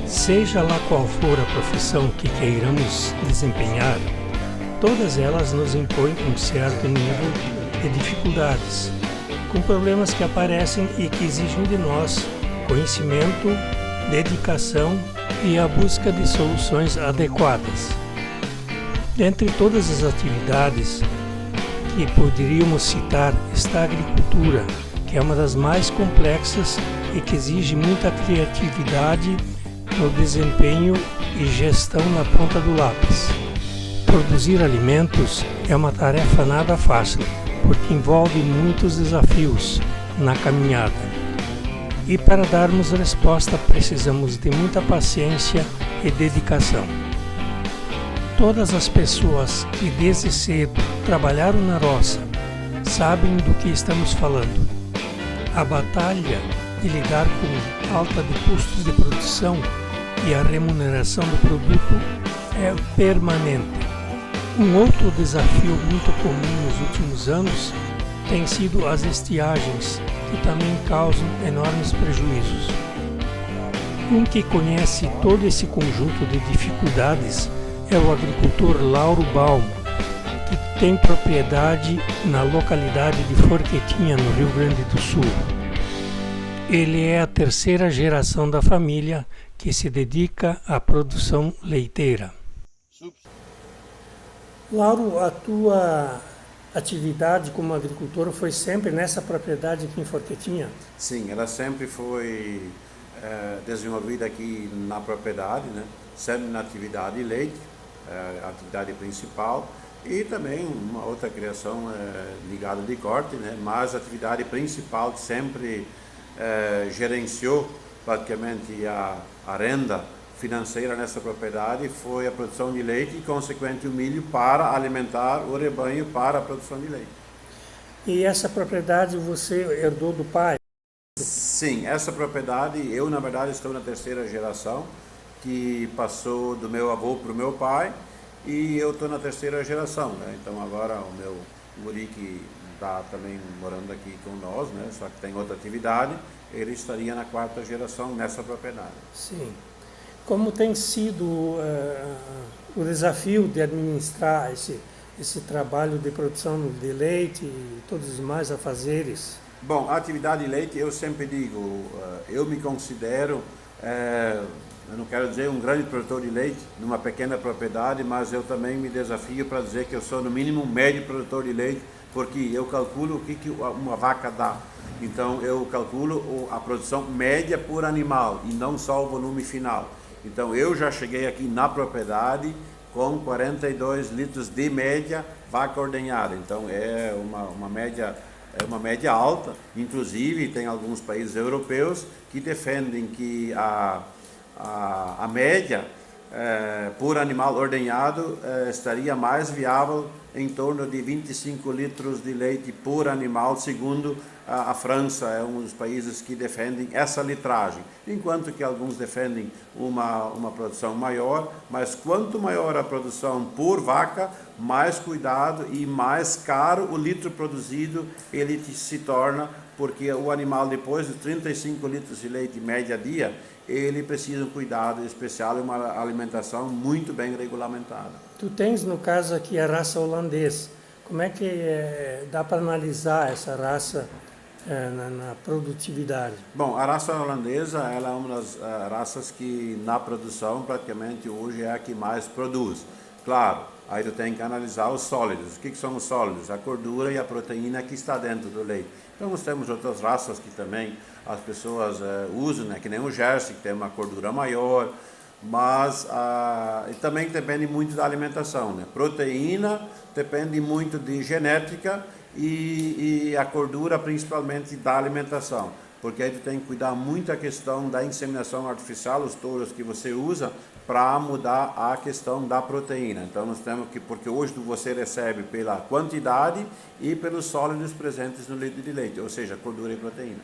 Seja lá qual for a profissão que queiramos desempenhar, todas elas nos impõem um certo nível de dificuldades, com problemas que aparecem e que exigem de nós conhecimento, dedicação e a busca de soluções adequadas. Dentre todas as atividades que poderíamos citar está a agricultura, que é uma das mais complexas e que exige muita criatividade no desempenho e gestão na ponta do lápis. Produzir alimentos é uma tarefa nada fácil, porque envolve muitos desafios na caminhada. E para darmos resposta precisamos de muita paciência e dedicação. Todas as pessoas que desde cedo trabalharam na roça sabem do que estamos falando. A batalha de lidar com alta de custos de produção e a remuneração do produto é permanente. Um outro desafio muito comum nos últimos anos tem sido as estiagens, que também causam enormes prejuízos. Um que conhece todo esse conjunto de dificuldades é o agricultor Lauro Balmo, que tem propriedade na localidade de Forquetinha, no Rio Grande do Sul. Ele é a terceira geração da família que se dedica à produção leiteira. Lauro, a tua atividade como agricultor foi sempre nessa propriedade aqui em Forquetinha? Sim, ela sempre foi desenvolvida aqui na propriedade, né? Sempre na atividade de leite, a atividade principal, e também uma outra criação ligada de corte, né? Mas a atividade principal sempre gerenciou praticamente a renda financeira nessa propriedade foi a produção de leite e, consequentemente, o milho para alimentar o rebanho para a produção de leite. E essa propriedade você herdou do pai? Sim, essa propriedade, eu na verdade estou na terceira geração, que passou do meu avô para o meu pai, e eu estou na terceira geração, né? Então agora o meu guri que está também morando aqui com nós, né? Só que tem outra atividade, ele estaria na quarta geração nessa propriedade. Sim. Como tem sido o desafio de administrar esse trabalho de produção de leite e todos os mais afazeres? Bom, a atividade de leite, eu sempre digo, eu me considero, eu não quero dizer um grande produtor de leite numa pequena propriedade, mas eu também me desafio para dizer que eu sou no mínimo um médio produtor de leite, porque eu calculo o que uma vaca dá. Então eu calculo a produção média por animal e não só o volume final. Então eu já cheguei aqui na propriedade com 42 litros de média vaca ordenhada. Então é uma média alta. Inclusive tem alguns países europeus que defendem que a média por animal ordenhado estaria mais viável em torno de 25 litros de leite por animal, segundo a França é um dos países que defendem essa litragem, enquanto que alguns defendem uma produção maior, mas quanto maior a produção por vaca, mais cuidado e mais caro o litro produzido ele se torna, porque o animal depois de 35 litros de leite média dia, ele precisa de um cuidado especial e uma alimentação muito bem regulamentada. Tu tens no caso aqui a raça holandesa, como é que dá para analisar essa raça na produtividade? Bom, a raça holandesa ela é uma das raças que na produção praticamente hoje é a que mais produz. Claro, aí tu tem que analisar os sólidos. O que são os sólidos? A gordura e a proteína que está dentro do leite. Então nós temos outras raças que também as pessoas usam, né? Que nem o Jersey, que tem uma gordura maior, mas também depende muito da alimentação, né? Proteína depende muito de genética e a gordura principalmente da alimentação, porque aí tu tem que cuidar muito a questão da inseminação artificial, os touros que você usa, para mudar a questão da proteína. Então nós temos que, porque hoje você recebe pela quantidade e pelos sólidos presentes no litro de leite, ou seja, gordura e proteína.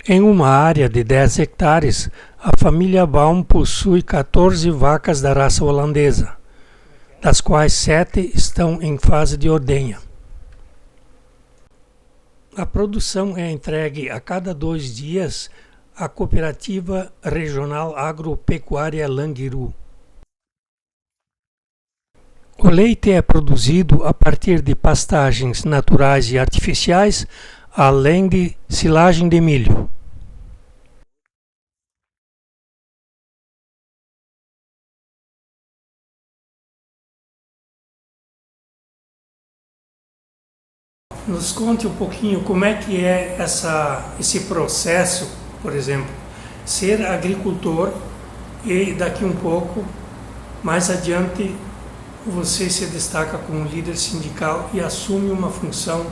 Em uma área de 10 hectares, a família Baum possui 14 vacas da raça holandesa, das quais 7 estão em fase de ordenha. A produção é entregue a cada 2 dias à Cooperativa Regional Agropecuária Languiru. O leite é produzido a partir de pastagens naturais e artificiais, além de silagem de milho. Nos conte um pouquinho como é que é esse processo, por exemplo, ser agricultor e daqui um pouco, mais adiante, você se destaca como líder sindical e assume uma função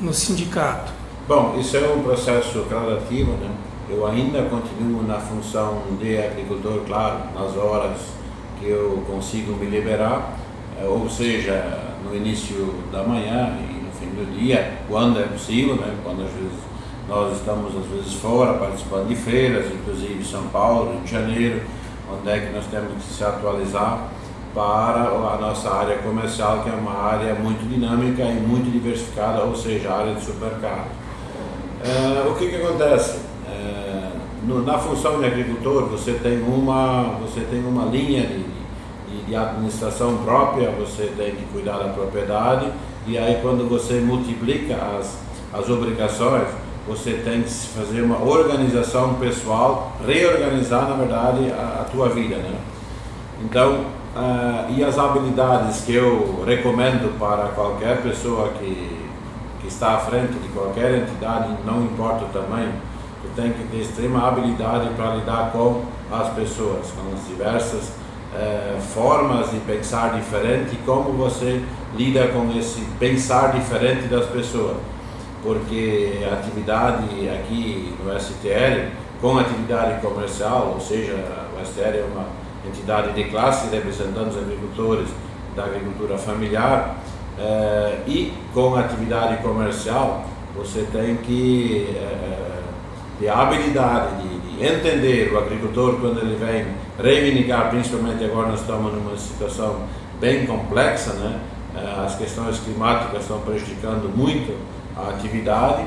no sindicato. Bom, isso é um processo gradativo, né? Eu ainda continuo na função de agricultor, claro, nas horas que eu consigo me liberar, ou seja, no início da manhã e no fim do dia, quando é possível, né? Quando às vezes nós estamos fora participando de feiras, inclusive em São Paulo, Rio de Janeiro, onde é que nós temos que se atualizar para a nossa área comercial, que é uma área muito dinâmica e muito diversificada, ou seja, a área de supermercado. O que acontece? Na função de agricultor, você tem uma linha de administração própria, você tem que cuidar da propriedade, e aí quando você multiplica as obrigações, você tem que fazer uma organização pessoal, reorganizar, na verdade, a tua vida, né? Então, e as habilidades que eu recomendo para qualquer pessoa que está à frente de qualquer entidade, não importa o tamanho, tu tem que ter extrema habilidade para lidar com as pessoas, com as diversas formas de pensar diferente e como você lida com esse pensar diferente das pessoas. Porque a atividade aqui no STL, com atividade comercial, ou seja, o STL é uma entidade de classe representando os agricultores da agricultura familiar, e com atividade comercial, você tem que ter a habilidade de entender o agricultor quando ele vem reivindicar, principalmente agora nós estamos numa situação bem complexa, né? As questões climáticas estão prejudicando muito a atividade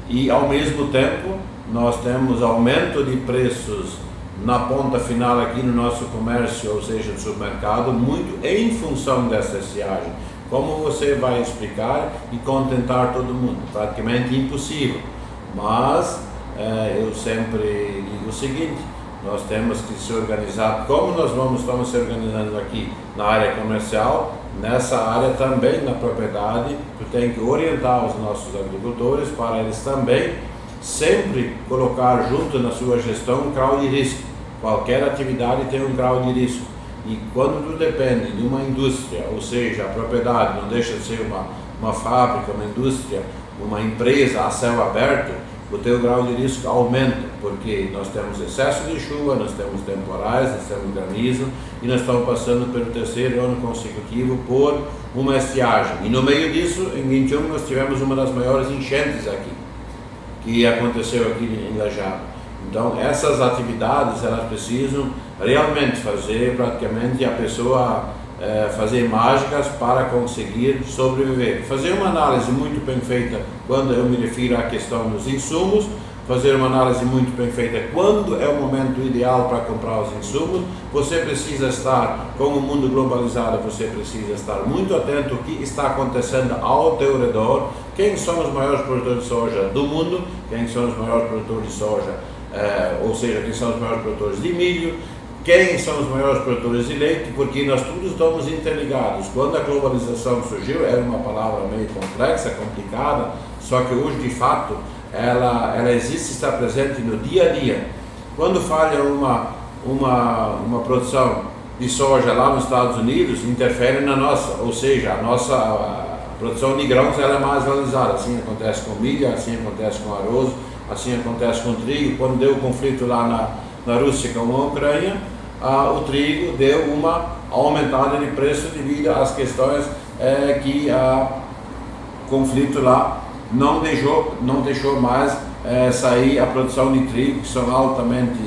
e, ao mesmo tempo, nós temos aumento de preços na ponta final aqui no nosso comércio, ou seja, no supermercado, muito em função dessa estiagem. Como você vai explicar e contentar todo mundo? Praticamente impossível, mas eu sempre digo o seguinte: nós temos que se organizar como estamos se organizando aqui na área comercial, nessa área também na propriedade. Tu tem que orientar os nossos agricultores para eles também sempre colocar junto na sua gestão um grau de risco. Qualquer atividade tem um grau de risco. E quando tu depende de uma indústria, ou seja, a propriedade não deixa de ser uma fábrica, uma indústria, uma empresa a céu aberto, o teu grau de risco aumenta, porque nós temos excesso de chuva, nós temos temporais, nós temos granizo, e nós estamos passando pelo 3º ano consecutivo por uma estiagem. E no meio disso, em 21, nós tivemos uma das maiores enchentes aqui, que aconteceu aqui em Lajado. Então, essas atividades, elas precisam realmente fazer, praticamente, a pessoa fazer mágicas para conseguir sobreviver. Fazer uma análise muito bem feita quando eu me refiro à questão dos insumos, fazer uma análise muito bem feita quando é o momento ideal para comprar os insumos. Você precisa estar, com o mundo globalizado, você precisa estar muito atento ao que está acontecendo ao teu redor, quem são os maiores produtores de soja do mundo, quem são os maiores produtores de soja, ou seja, quem são os maiores produtores de milho, Quem são os maiores produtores de leite? Porque nós todos estamos interligados. Quando a globalização surgiu, era uma palavra meio complexa, complicada, só que hoje, de fato, ela existe, está presente no dia a dia. Quando falha uma produção de soja lá nos Estados Unidos, interfere na nossa, ou seja, a produção de grãos ela é mais valorizada. Assim acontece com milho, assim acontece com arroz, assim acontece com trigo. Quando deu o conflito lá na Rússia com a Ucrânia, o trigo deu uma aumentada de preço devido às questões que o conflito lá não deixou mais sair a produção de trigo, que são altamente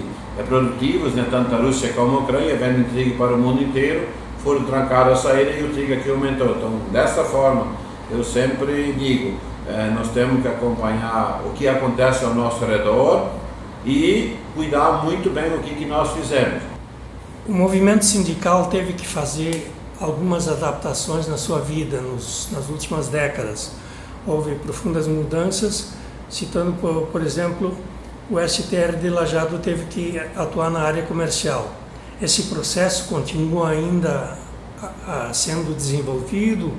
produtivos, né? Tanto a Rússia como a Ucrânia vendem trigo para o mundo inteiro, foram trancados a saída e o trigo aqui aumentou. Então, dessa forma, eu sempre digo, nós temos que acompanhar o que acontece ao nosso redor e cuidar muito bem o que nós fizemos. O movimento sindical teve que fazer algumas adaptações na sua vida nas últimas décadas. Houve profundas mudanças, citando, por exemplo, o STR de Lajeado teve que atuar na área comercial. Esse processo continua ainda sendo desenvolvido?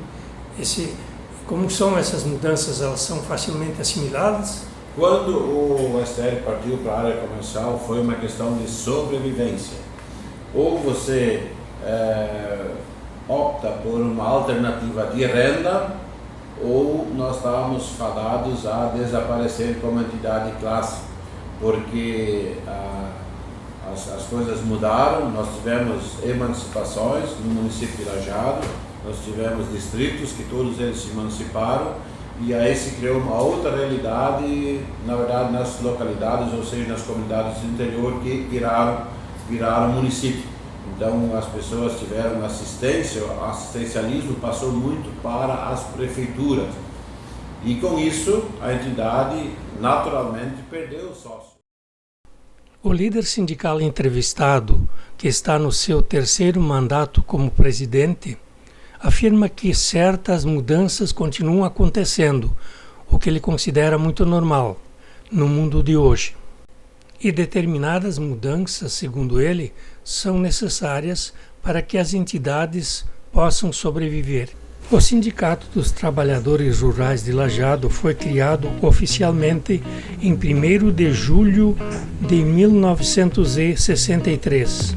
Como são essas mudanças? Elas são facilmente assimiladas? Quando o STR partiu para a área comercial, foi uma questão de sobrevivência. Ou você opta por uma alternativa de renda, ou nós estávamos fadados a desaparecer como entidade de classe, porque as coisas mudaram. Nós tivemos emancipações no município de Lajeado, nós tivemos distritos que todos eles se emanciparam, e aí se criou uma outra realidade, na verdade, nas localidades, ou seja, nas comunidades do interior que viraram município. Então as pessoas tiveram assistência, o assistencialismo passou muito para as prefeituras. E com isso a entidade naturalmente perdeu o sócio. O líder sindical entrevistado, que está no seu terceiro mandato como presidente, afirma que certas mudanças continuam acontecendo, o que ele considera muito normal no mundo de hoje. E determinadas mudanças, segundo ele, são necessárias para que as entidades possam sobreviver. O Sindicato dos Trabalhadores Rurais de Lajeado foi criado oficialmente em 1º de julho de 1963.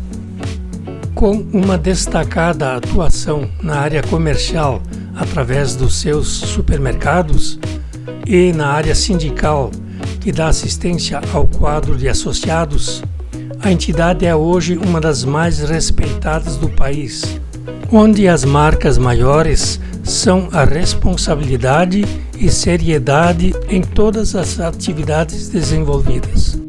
Com uma destacada atuação na área comercial através dos seus supermercados e na área sindical, que dá assistência ao quadro de associados, a entidade é hoje uma das mais respeitadas do país, onde as marcas maiores são a responsabilidade e seriedade em todas as atividades desenvolvidas.